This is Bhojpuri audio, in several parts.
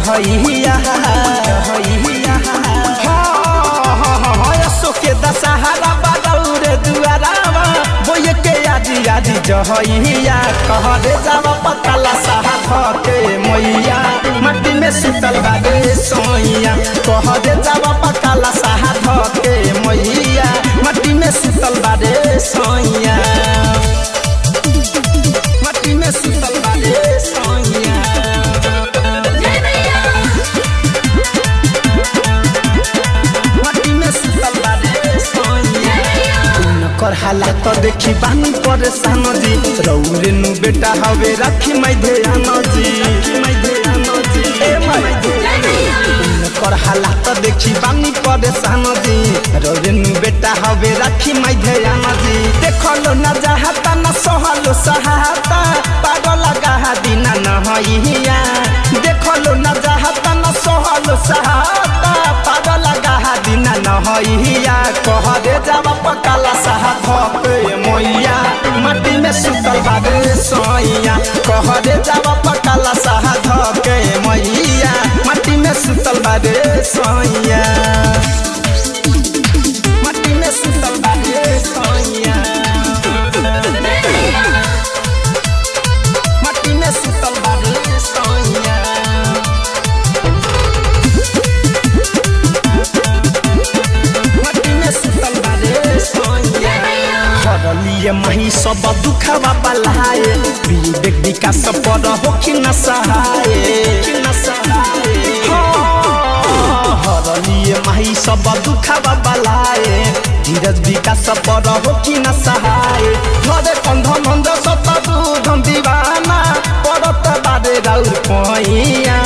जहैया असो के दशहरा बदौरे दुआरावा बोये के आदि आदि जहैया कहरे जावा पकाला साहब के मैया मट्टी में सुतल बारे सोइया कहरे जावा पकाला साहब के मैया मट्टी में सुतल बारे सोइया मट्टी में सुतल बारे सोइया कर हालात देखी बानी परेशान जी रौरे नु बेटा हवे रखी मैं ध्यान जी कर हालात देखी बानी परेशान जी रौरे नु बेटा हवे रखी मैं ध्यान जी देखलो न चाहता न सहलो सहाता पागल लगा दीना न हइया देखलो न चाहता न सहलो सहाता पागल लगा दीना न हइया कहरे जावा पकाला साहब के मैया मट्टी में सुतल बारे सोइया कहरे जावा पकाला साहब के मैया मट्टी में सुतल बारे सोइया मट्टी में सुतल बारे सोइया मट्टी में सुतल बारे सोइया लिए मही सब दुखवा बलाए विवेक विकास पर होखी न सहाय हरलिए मही सब दुखवा बलाए धीरज विकास पर होखी न सहाय घरे कंधन नंद सतदूधन दीवाना परत बारे राउर पैया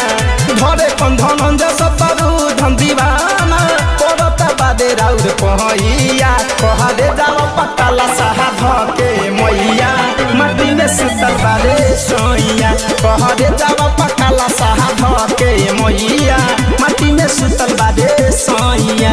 घरे कंधन नंद सतदूधन दीवाना परत बारे राउर पैया कहरे जावा पकाला साहब के मैया मट्टी में सुतल बारे सोइया कहरे जावा पकाला साहब के मैया मट्टी में सुतल बारे सोइया।